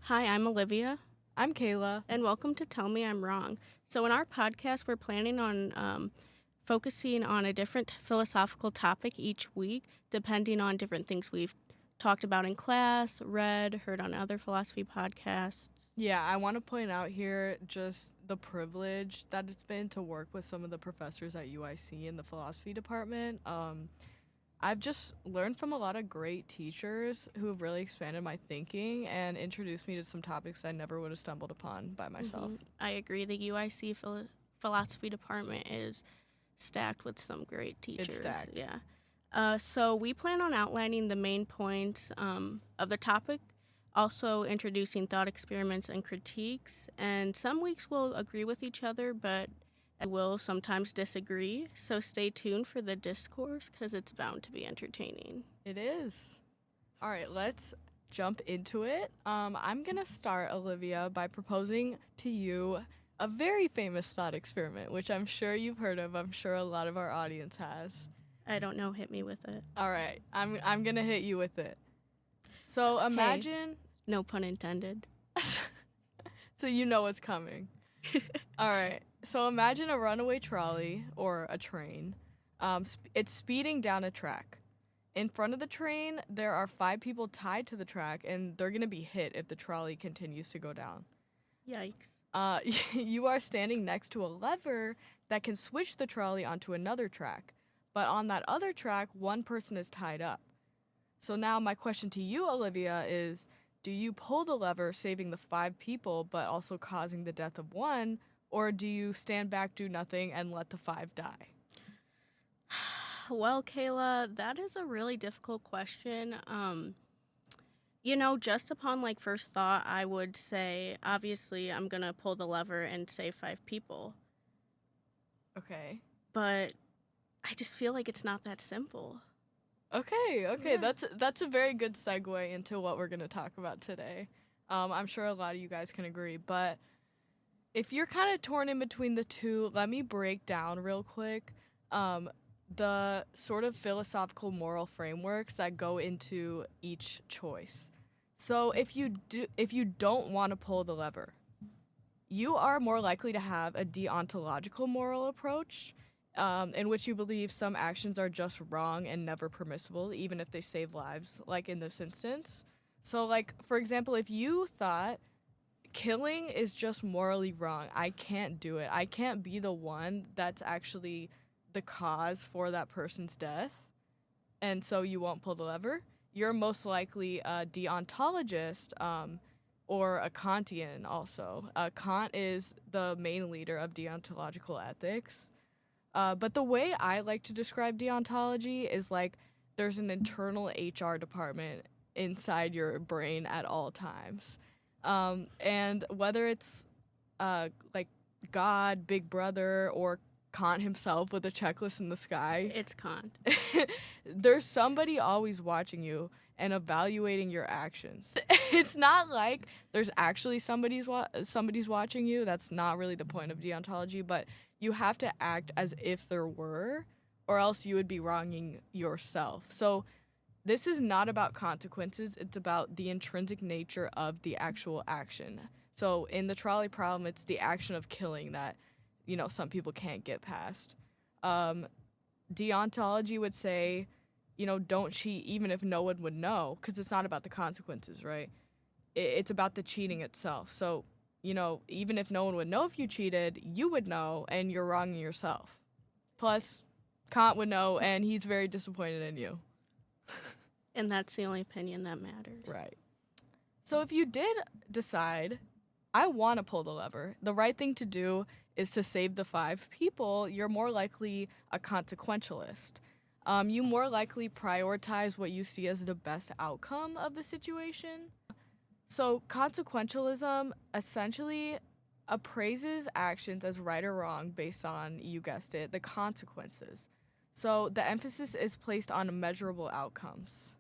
Hi, I'm Olivia, I'm Kayla. and welcome to Tell Me I'm Wrong. So, in our podcast, we're planning on focusing on a different philosophical topic each week, depending on different things we've talked about in class, read, heard on other philosophy podcasts. Yeah, I want to point out here just the privilege that it's been to work with some of the professors at UIC in the philosophy department. I've just learned from a lot of great teachers who have really expanded my thinking and introduced me to some topics I never would have stumbled upon by myself. I agree. The UIC philosophy department is stacked with some great teachers. It's stacked. Yeah. So we plan on outlining the main points of the topic, also introducing thought experiments and critiques. And some weeks we'll agree with each other, but will sometimes disagree. So stay tuned for the discourse because it's bound to be entertaining. It is. All right, let's jump into it. I'm going to start, Olivia, by proposing to you a very famous thought experiment, which I'm sure you've heard of. I'm sure a lot of our audience has. I don't know. Hit me with it. All right, I'm going to hit you with it. So imagine... No pun intended. So you know what's coming. All right. So imagine a runaway trolley or a train. It's speeding down a track. In front of the train, there are 5 people tied to the track, and they're going to be hit if the trolley continues to go down. Yikes. You are standing next to a lever that can switch the trolley onto another track. But on that other track, one person is tied up. So now my question to you, Olivia, is do you pull the lever, saving the 5 people, but also causing the death of one, or do you stand back, do nothing, and let the 5 die? Well, Kayla, that is a really difficult question. Just upon first thought, I would say obviously I'm gonna pull the lever and save 5 people. Okay. But I just feel like it's not that simple. Okay, Yeah. that's a very good segue into what we're gonna talk about today. I'm sure a lot of you guys can agree, but if you're kind of torn in between the two, let me break down real quick the sort of philosophical moral frameworks that go into each choice. So if you don't want to pull the lever, you are more likely to have a deontological moral approach, in which you believe some actions are just wrong and never permissible, even if they save lives, like in this instance. So, for example, if you thought killing is just morally wrong, I can't do it, I can't be the one that's actually the cause for that person's death, and so you won't pull the lever, you're most likely a deontologist, or a Kantian also. Kant is the main leader of deontological ethics. But the way I like to describe deontology is there's an internal HR department inside your brain at all times. And whether it's God, Big Brother, or Kant himself with a checklist in the sky, It's Kant. there's somebody always watching you and evaluating your actions. It's not like there's actually somebody's watching you. That's not really the point of deontology, but you have to act as if there were, or else you would be wronging yourself. So this is not about consequences. It's about the intrinsic nature of the actual action. So in the trolley problem, it's the action of killing that, some people can't get past. Deontology would say, don't cheat even if no one would know, because it's not about the consequences, right? It's about the cheating itself. So, even if no one would know if you cheated, you would know, and you're wronging yourself. Plus, Kant would know, and he's very disappointed in you. And that's the only opinion that matters. Right. So if you did decide, I want to pull the lever, the right thing to do is to save the 5 people, you're more likely a consequentialist. You more likely prioritize what you see as the best outcome of the situation. So consequentialism essentially appraises actions as right or wrong based on, you guessed it, the consequences. So the emphasis is placed on measurable outcomes.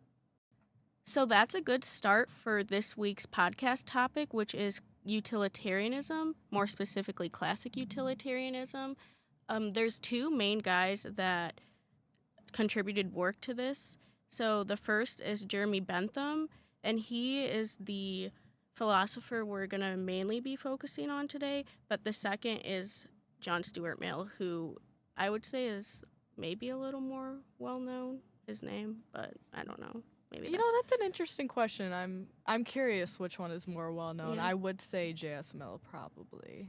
So that's a good start for this week's podcast topic, which is utilitarianism, more specifically classic utilitarianism. There's 2 main guys that contributed work to this. So the first is Jeremy Bentham, and he is the philosopher we're going to mainly be focusing on today, but the second is John Stuart Mill, who I would say is maybe a little more well-known, his name, but I don't know. Maybe That's an interesting question. I'm curious which one is more well-known. Yeah. I would say J.S. Mill, probably.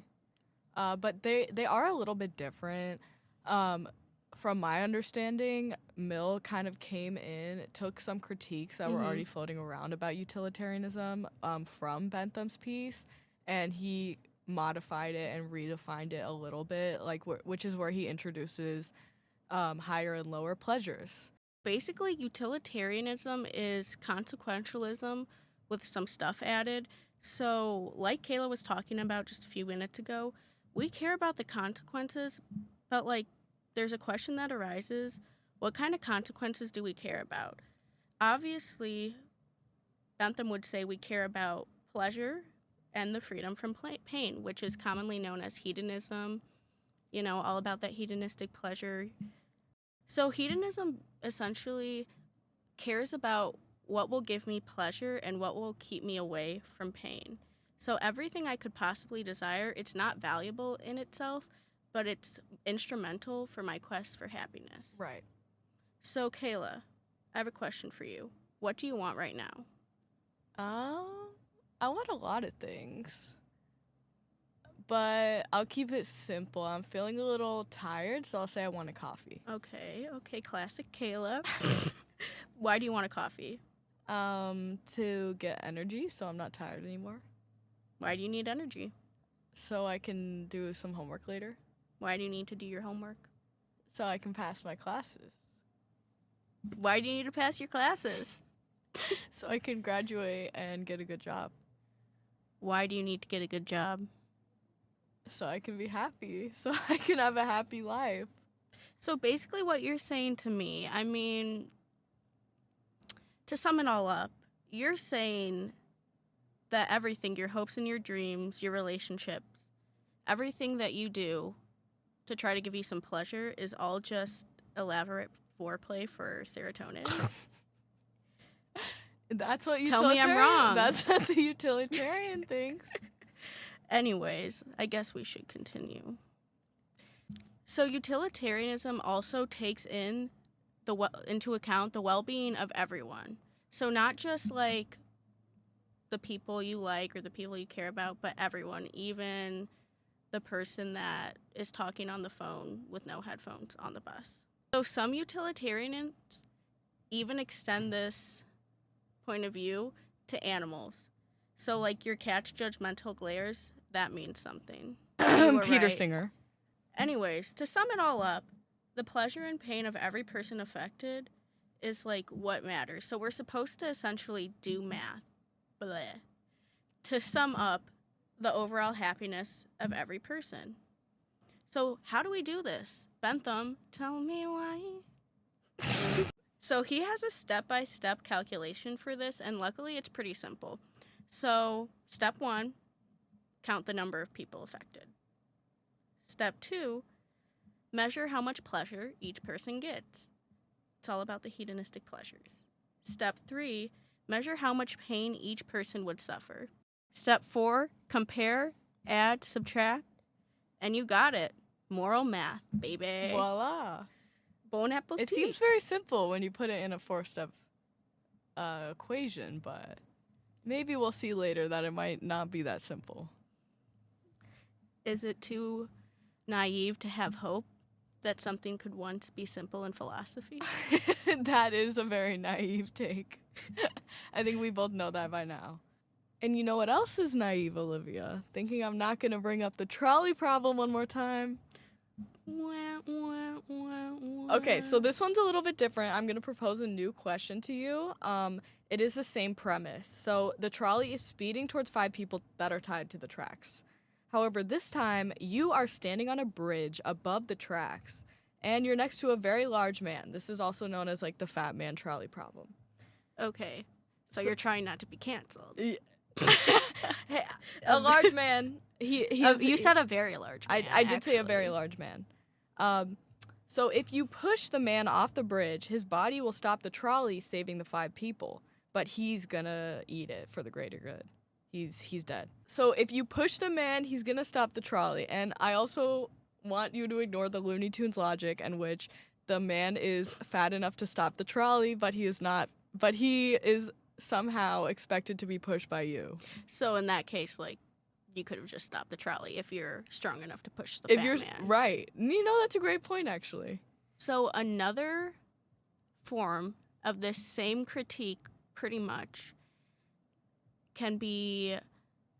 But they are a little bit different. From my understanding, Mill kind of came in, took some critiques that were already floating around about utilitarianism from Bentham's piece, and he modified it and redefined it a little bit, which is where he introduces higher and lower pleasures. Basically, utilitarianism is consequentialism with some stuff added. So, like Kayla was talking about just a few minutes ago, we care about the consequences, but there's a question that arises: what kind of consequences do we care about? Obviously, Bentham would say we care about pleasure and the freedom from pain, which is commonly known as hedonism, all about that hedonistic pleasure. So hedonism essentially cares about what will give me pleasure and what will keep me away from pain. So everything I could possibly desire, it's not valuable in itself, but it's instrumental for my quest for happiness. Right. So Kayla, I have a question for you. What do you want right now? I want a lot of things. But I'll keep it simple. I'm feeling a little tired, so I'll say I want a coffee. Okay, classic Kayla. Why do you want a coffee? To get energy, so I'm not tired anymore. Why do you need energy? So I can do some homework later. Why do you need to do your homework? So I can pass my classes. Why do you need to pass your classes? So I can graduate and get a good job. Why do you need to get a good job? So I can be happy. So I can have a happy life. So basically what you're saying to me, to sum it all up, you're saying that everything, your hopes and your dreams, your relationships, everything that you do to try to give you some pleasure is all just elaborate foreplay for serotonin. That's what Tell me I'm wrong. That's what the utilitarian thinks. Anyways, I guess we should continue. So utilitarianism also takes into account the well-being of everyone. So not just the people you like or the people you care about, but everyone, even the person that is talking on the phone with no headphones on the bus. So some utilitarians even extend this point of view to animals. So your cat's judgmental glares, that means something. Peter right. Singer. Anyways, to sum it all up, the pleasure and pain of every person affected is what matters. So we're supposed to essentially do math. Bleh. To sum up the overall happiness of every person. So how do we do this? Bentham, tell me why. So he has a step-by-step calculation for this, and luckily it's pretty simple. So step 1, count the number of people affected. Step 2, measure how much pleasure each person gets. It's all about the hedonistic pleasures. Step 3, measure how much pain each person would suffer. Step 4, compare, add, subtract, and you got it. Moral math, baby. Voila. Bon appetit. It seems very simple when you put it in a 4-step equation, but maybe we'll see later that it might not be that simple. Is it too naive to have hope that something could once be simple in philosophy? That is a very naive take. I think we both know that by now. And you know what else is naive, Olivia? Thinking I'm not going to bring up the trolley problem one more time. Okay, so this one's a little bit different. I'm going to propose a new question to you. It is the same premise. So the trolley is speeding towards 5 people that are tied to the tracks. However, this time, you are standing on a bridge above the tracks, and you're next to a very large man. This is also known as the fat man trolley problem. Okay, so you're trying not to be canceled. Hey, a large man. You said a very large man. I did say a very large man. So if you push the man off the bridge, his body will stop the trolley, saving the 5 people. But he's gonna eat it for the greater good. he's dead. So if you push the man, he's gonna stop the trolley. And I also want you to ignore the Looney Tunes logic in which the man is fat enough to stop the trolley, but he is not. But he is somehow expected to be pushed by you. So in that case, like, you could have just stopped the trolley if you're strong enough to push the fat man. Right. You know, that's a great point, actually. So another form of this same critique, pretty much, can be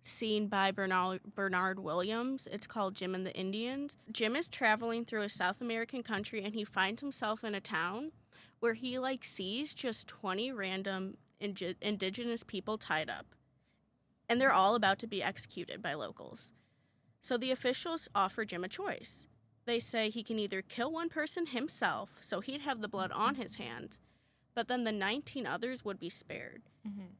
seen by Bernard Williams. It's called Jim and the Indians. Jim is traveling through a South American country, and he finds himself in a town where he, like, sees just 20 random indigenous people tied up. And they're all about to be executed by locals. So the officials offer Jim a choice. They say he can either kill one person himself, so he'd have the blood on his hands, but then the 19 others would be spared. Mm-hmm.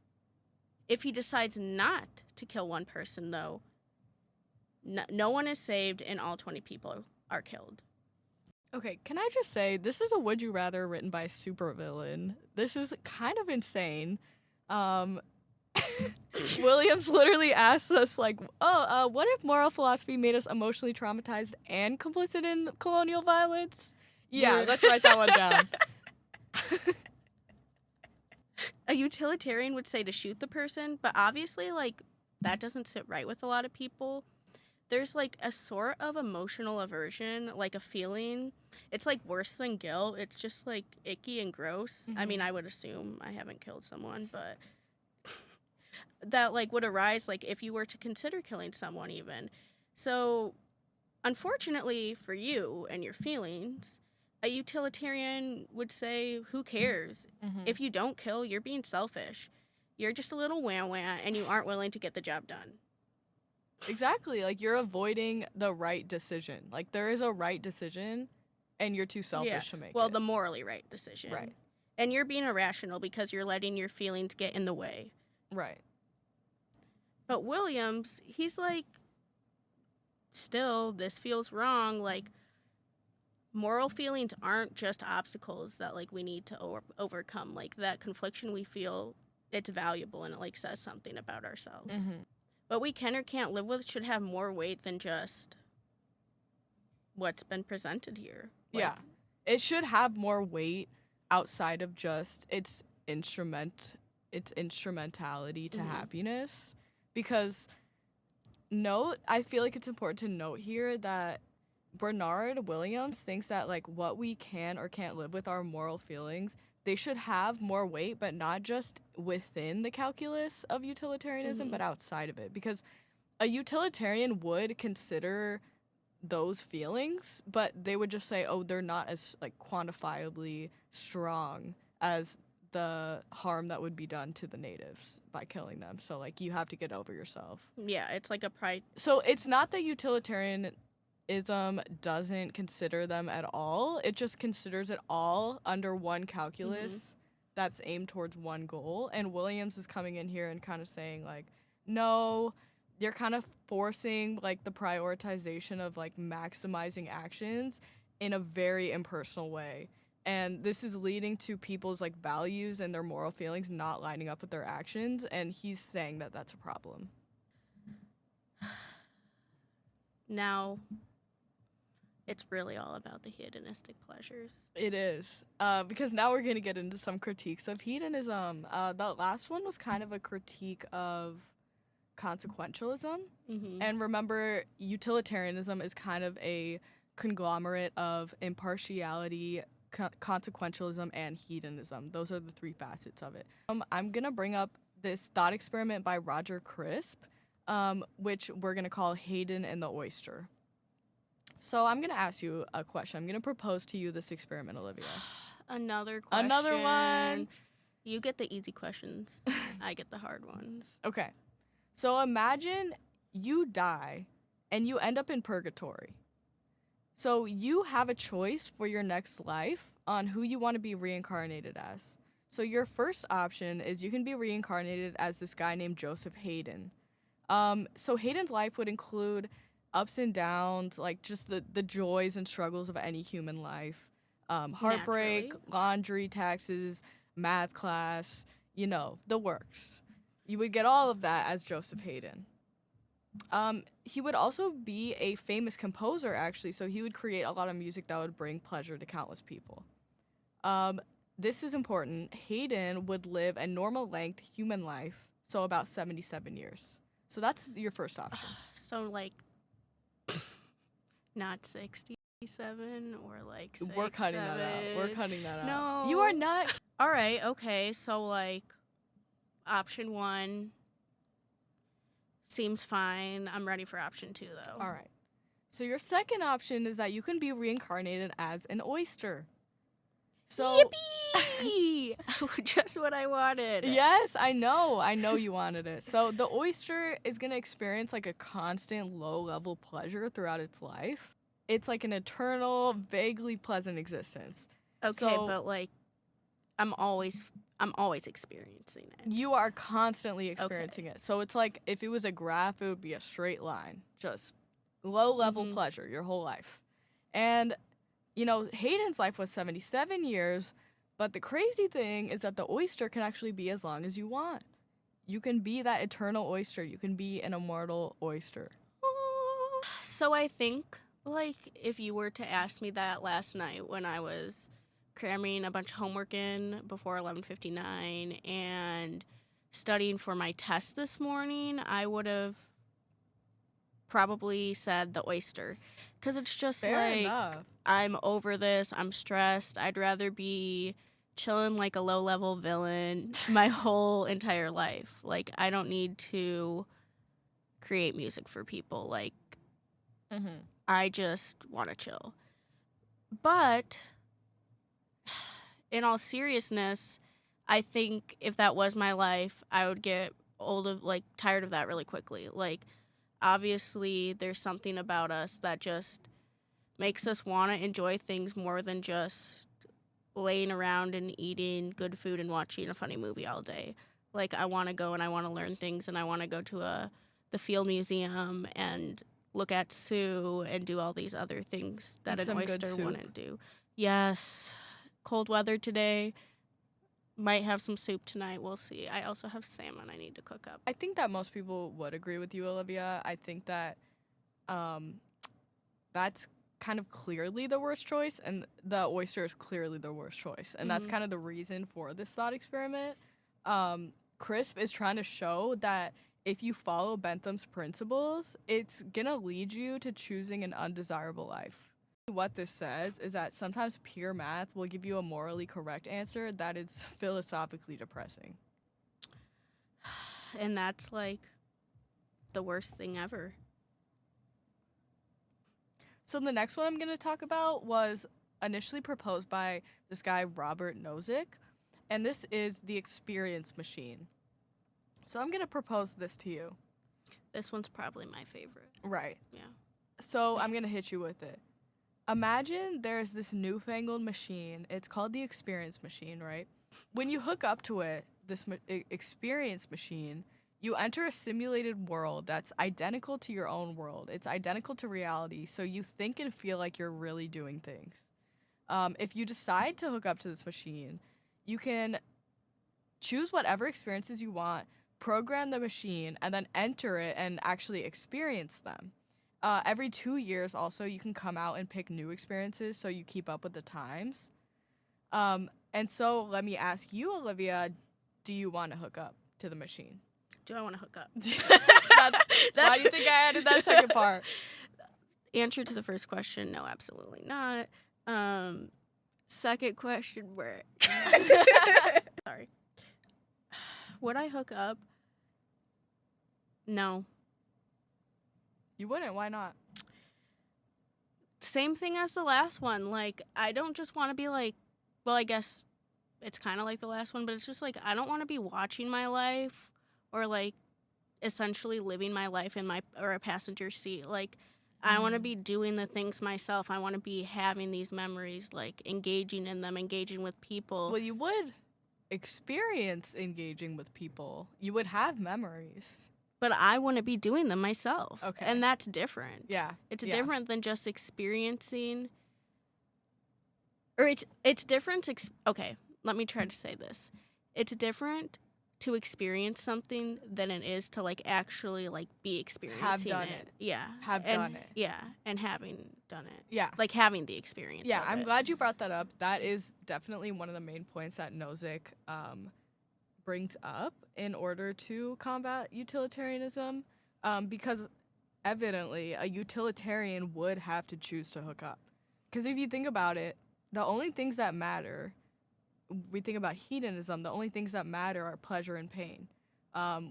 If he decides not to kill one person, though, no one is saved and all 20 people are killed. Okay, can I just say, this is a Would You Rather written by a supervillain. This is kind of insane. Williams literally asks us, like, what if moral philosophy made us emotionally traumatized and complicit in colonial violence? Yeah, let's write that one down. A utilitarian would say to shoot the person, but obviously, like, that doesn't sit right with a lot of people. There's, like, a sort of emotional aversion, like a feeling. It's, like, worse than guilt. It's just, like, icky and gross. Mm-hmm. I mean, I would assume I haven't killed someone, but that, like, would arise, like, if you were to consider killing someone even. So, unfortunately for you and your feelings, a utilitarian would say, who cares? Mm-hmm. If you don't kill, you're being selfish. You're just a little wah-wah, and you aren't willing to get the job done. Exactly. Like, you're avoiding the right decision. Like, there is a right decision, and you're too selfish to make it. Well, the morally right decision. Right. And you're being irrational because you're letting your feelings get in the way. Right. But Williams, he's like, still, this feels wrong. Like, moral feelings aren't just obstacles that, like, we need to overcome. Like, that confliction we feel, it's valuable and it, like, says something about ourselves. Mm-hmm. What we can or can't live with should have more weight than just what's been presented here. Like, yeah. It should have more weight outside of just its instrumentality to happiness. Because I feel like it's important to note here that Bernard Williams thinks that, like, what we can or can't live with our moral feelings, they should have more weight, but not just within the calculus of utilitarianism, but outside of it. Because a utilitarian would consider those feelings, but they would just say, oh, they're not as, like, quantifiably strong as the harm that would be done to the natives by killing them. So, like, you have to get over yourself. Yeah, it's like a pride. So it's not that utilitarianism doesn't consider them at all. It just considers it all under one calculus that's aimed towards one goal. And Williams is coming in here and kind of saying, like, no, you're kind of forcing, like, the prioritization of, like, maximizing actions in a very impersonal way. And this is leading to people's, like, values and their moral feelings not lining up with their actions. And he's saying that that's a problem. Now, it's really all about the hedonistic pleasures. It is. Because now we're going to get into some critiques of hedonism. The last one was kind of a critique of consequentialism. Mm-hmm. And remember, utilitarianism is kind of a conglomerate of impartiality, consequentialism, and hedonism. Those are the three facets of it. I'm going to bring up this thought experiment by Roger Crisp, which we're going to call Haydn and the Oyster. So I'm going to ask you a question. I'm going to propose to you this experiment, Olivia. Another question. Another one. You get the easy questions. I get the hard ones. Okay. So imagine you die and you end up in purgatory. So you have a choice for your next life on who you want to be reincarnated as. So your first option is you can be reincarnated as this guy named Joseph Haydn. So Haydn's life would include ups and downs, like just the joys and struggles of any human life. Heartbreak, Naturally. laundry, taxes, math class, the works. You would get all of that as Joseph Haydn. He would also be a famous composer, actually, so he would create a lot of music that would bring pleasure to countless people. This is important. Haydn would live a normal-length human life, so about 77 years. So that's your first option. So, like, not 67 or, like, 6, We're cutting 7. that out. We're cutting that out. No. You are not. All right, okay. So, like, option 1 seems fine. I'm ready for option 2, though. All right. So your second option is that you can be reincarnated as an oyster. So Yippee! Just what I wanted. Yes, I know. I know you wanted it. So the oyster is going to experience like a constant low-level pleasure throughout its life. It's like an eternal, vaguely pleasant existence. Okay, So- but like I'm always experiencing it. You are constantly experiencing it. So it's like if it was a graph, it would be a straight line. Just low-level pleasure your whole life. And, you know, Haydn's life was 77 years, but the crazy thing is that the oyster can actually be as long as you want. You can be that eternal oyster. You can be an immortal oyster. So I think, like, if you were to ask me that last night when I was cramming a bunch of homework in before 11:59 and studying for my test this morning, I would have probably said the oyster. Because it's just Fair like, enough. I'm over this, I'm stressed, I'd rather be chilling like a low-level villain my whole entire life. Like, I don't need to create music for people. Like, Mm-hmm. I just want to chill. But in all seriousness, I think if that was my life, I would get tired of that really quickly. Like, obviously, there's something about us that just makes us want to enjoy things more than just laying around and eating good food and watching a funny movie all day. Like, I want to go and I want to learn things, and I want to go to the Field Museum and look at Sue and do all these other things that Eat an some good oyster soup. wouldn't do. Yes. Cold weather today. Might have some soup tonight. We'll see. I also have salmon I need to cook up. I think that most people would agree with you, Olivia. I think that that's kind of clearly the worst choice, and the oyster is clearly the worst choice. And that's kind of the reason for this thought experiment. Crisp is trying to show that if you follow Bentham's principles, it's gonna lead you to choosing an undesirable life. What this says is that sometimes pure math will give you a morally correct answer that is philosophically depressing. And that's like the worst thing ever. So the next one I'm going to talk about was initially proposed by this guy, Robert Nozick, and this is the experience machine. So I'm going to propose this to you. This one's probably my favorite. Right. Yeah. So I'm going to hit you with it. Imagine there's this newfangled machine. It's called the experience machine, right? When you hook up to it, this experience machine, you enter a simulated world that's identical to your own world. It's identical to reality, so you think and feel like you're really doing things. If you decide to hook up to this machine, you can choose whatever experiences you want, program the machine, and then enter it and actually experience them. Every 2 years, also, you can come out and pick new experiences so you keep up with the times. And so let me ask you, Olivia, do you want to hook up to the machine? Do I want to hook up? Why do you think I added that second part? Answer to the first question, no, absolutely not. Second question, where? Sorry. Would I hook up? No. You wouldn't. Why not? Same thing as the last one. Like, I don't just want to be like, well, I guess it's kind of like the last one, but it's just like, I don't want to be watching my life or like essentially living my life in a passenger seat. Like, I want to be doing the things myself. I want to be having these memories, like engaging in them, engaging with people. Well, you would experience engaging with people. You would have memories. But I want to be doing them myself. Okay. And that's different. Yeah. It's yeah. different than just experiencing. Or it's different. Okay, let me try to say this. It's different to experience something than it is to like actually like be experiencing Have done it. Yeah. Done it. Yeah, and having done it. Yeah. Like having the experience. Yeah, of I'm it. glad you brought that up. That is definitely one of the main points that Nozick brings up in order to combat utilitarianism, because evidently a utilitarian would have to choose to hook up. Because if you think about it, the only things that matter, we think about hedonism, the only things that matter are pleasure and pain,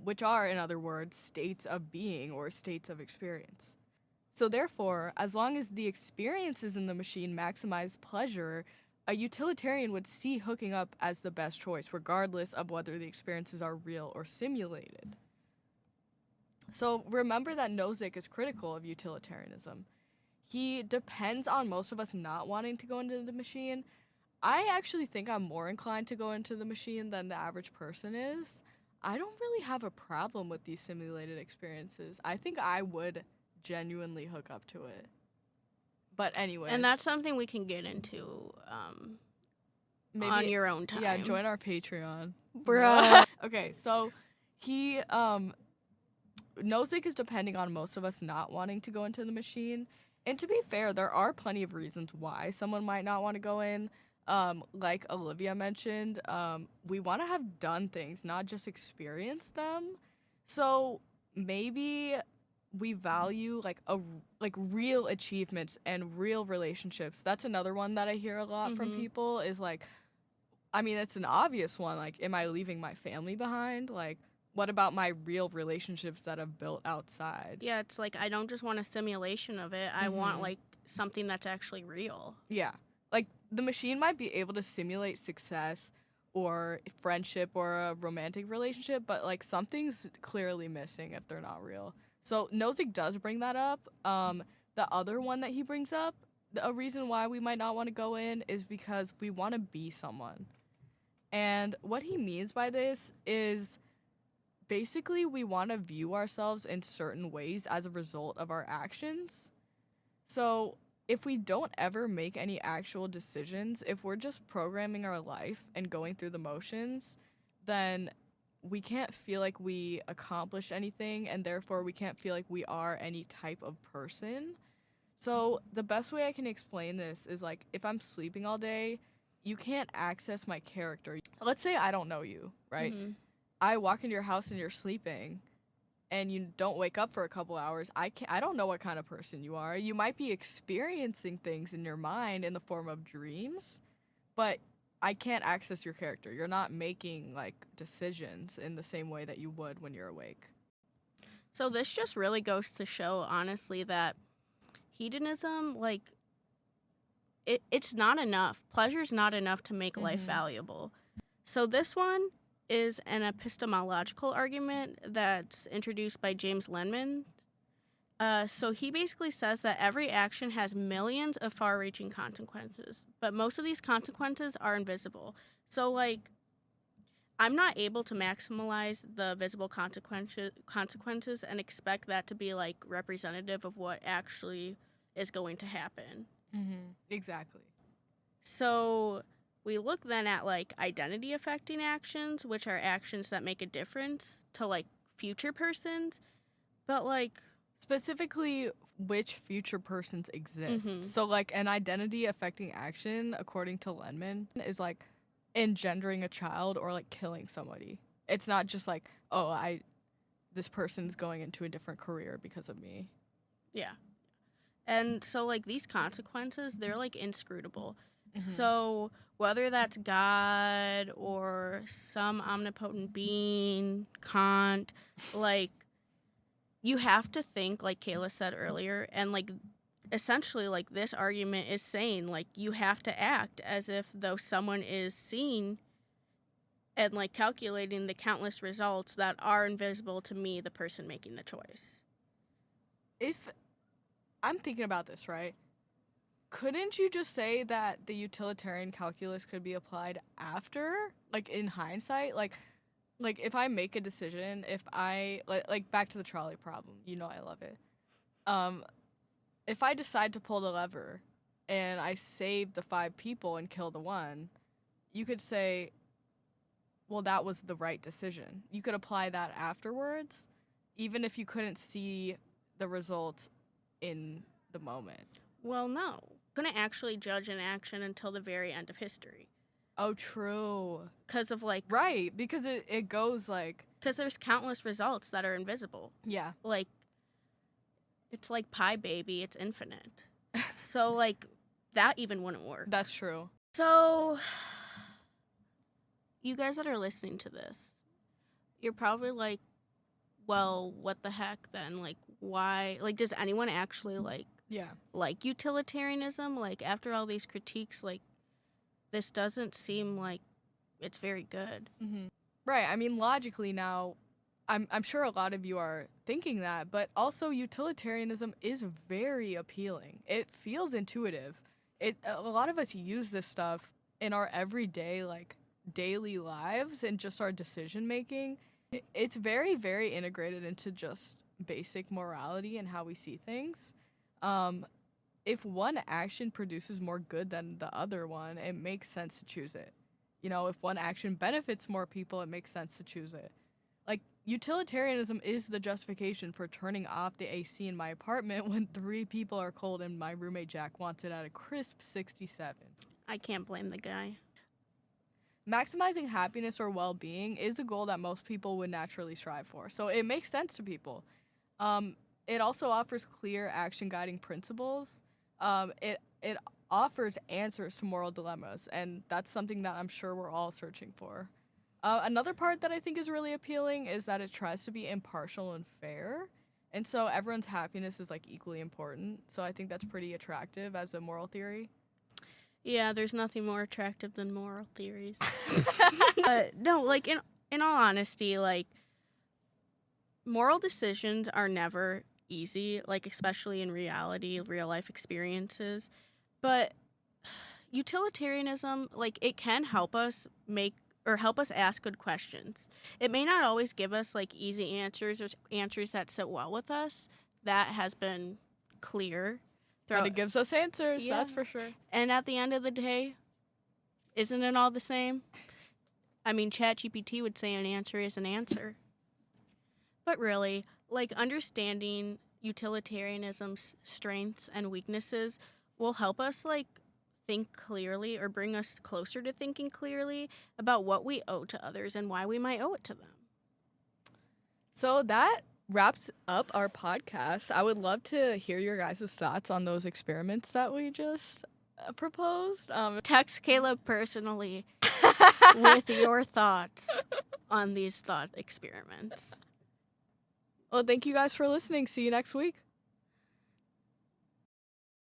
which are, in other words, states of being or states of experience. So therefore, as long as the experiences in the machine maximize pleasure, a utilitarian would see hooking up as the best choice, regardless of whether the experiences are real or simulated. So remember that Nozick is critical of utilitarianism. He depends on most of us not wanting to go into the machine. I actually think I'm more inclined to go into the machine than the average person is. I don't really have a problem with these simulated experiences. I think I would genuinely hook up to it. But anyways. And that's something we can get into maybe on your own time. Yeah, join our Patreon. Bruh. Okay, so he, Nozick is depending on most of us not wanting to go into the machine. And to be fair, there are plenty of reasons why someone might not want to go in. Like Olivia mentioned, we want to have done things, not just experience them. So maybe we value like real achievements and real relationships. That's another one that I hear a lot from people is like, I mean, it's an obvious one. Like, am I leaving my family behind? Like, what about my real relationships that I've built outside? Yeah, it's like I don't just want a simulation of it. I want like something that's actually real. Yeah. Like, the machine might be able to simulate success or friendship or a romantic relationship, but like something's clearly missing if they're not real. So Nozick does bring that up. The other one that he brings up, a reason why we might not want to go in is because we want to be someone. And what he means by this is basically we want to view ourselves in certain ways as a result of our actions. So if we don't ever make any actual decisions, if we're just programming our life and going through the motions, then we can't feel like we accomplished anything, and therefore we can't feel like we are any type of person. So the best way I can explain this is like if I'm sleeping all day, you can't access my character. Let's say I don't know you, right? I walk into your house and you're sleeping and you don't wake up for a couple hours. I don't know what kind of person you are. You might be experiencing things in your mind in the form of dreams, but I can't access your character. You're not making like decisions in the same way that you would when you're awake. So this just really goes to show, honestly, that hedonism, like, it's not enough. Pleasure's not enough to make life valuable. So this one is an epistemological argument that's introduced by James Lenman. So he basically says that every action has millions of far-reaching consequences, but most of these consequences are invisible. So, like, I'm not able to maximize the visible consequences and expect that to be, like, representative of what actually is going to happen. Exactly. So we look then at, like, identity-affecting actions, which are actions that make a difference to, like, future persons, but, like, specifically which future persons exist. So, like, an identity-affecting action, according to Lenman, is, like, engendering a child or, like, killing somebody. It's not just, like, oh, this person's going into a different career because of me. Yeah. And so, like, these consequences, they're, like, inscrutable. So whether that's God or some omnipotent being, Kant, like, you have to think, like Kayla said earlier, and, like, essentially, like, this argument is saying, like, you have to act as if though someone is seeing and, like, calculating the countless results that are invisible to me, the person making the choice. If I'm thinking about this, right? Couldn't you just say that the utilitarian calculus could be applied after, like, in hindsight? Like if I make a decision, if I like back to the trolley problem, you know I love it. If I decide to pull the lever and I save the 5 people and kill the one, you could say well, that was the right decision. You could apply that afterwards, even if you couldn't see the results in the moment. Well, no. Couldn't actually judge an action until the very end of history. Oh, true. Because of, like... Right, because it goes, like... Because there's countless results that are invisible. Yeah. Like, it's like Pi Baby, it's infinite. So, like, that even wouldn't work. That's true. So, you guys that are listening to this, you're probably like, well, what the heck then? Like, why? Like, does anyone actually, like utilitarianism? Like, after all these critiques, like, this doesn't seem like it's very good. Mm-hmm. Right. I mean, logically now, I'm sure a lot of you are thinking that, but also utilitarianism is very appealing. It feels intuitive. A lot of us use this stuff in our everyday, like, daily lives and just our decision making. It's very, very integrated into just basic morality and how we see things. If one action produces more good than the other one, it makes sense to choose it. You know, if one action benefits more people, it makes sense to choose it. Like, utilitarianism is the justification for turning off the AC in my apartment when 3 people are cold and my roommate Jack wants it at a crisp 67. I can't blame the guy. Maximizing happiness or well-being is a goal that most people would naturally strive for, so it makes sense to people. It also offers clear action guiding principles. It offers answers to moral dilemmas, and that's something that I'm sure we're all searching for. Another part that I think is really appealing is that it tries to be impartial and fair, and so everyone's happiness is, like, equally important. So I think that's pretty attractive as a moral theory. Yeah, there's nothing more attractive than moral theories. No, like, in all honesty, like, moral decisions are never easy, like, especially in reality, real life experiences. But utilitarianism, like, it can help us ask good questions. It may not always give us, like, easy answers or answers that sit well with us. That has been clear. But it gives us answers, Yeah. That's for sure. And at the end of the day, isn't it all the same? I mean, ChatGPT would say an answer is an answer. But really, like, understanding utilitarianism's strengths and weaknesses will help us, like, think clearly or bring us closer to thinking clearly about what we owe to others and why we might owe it to them. So that wraps up our podcast. I would love to hear your guys' thoughts on those experiments that we just proposed. Text Caleb personally with your thoughts on these thought experiments. Well, thank you guys for listening. See you next week.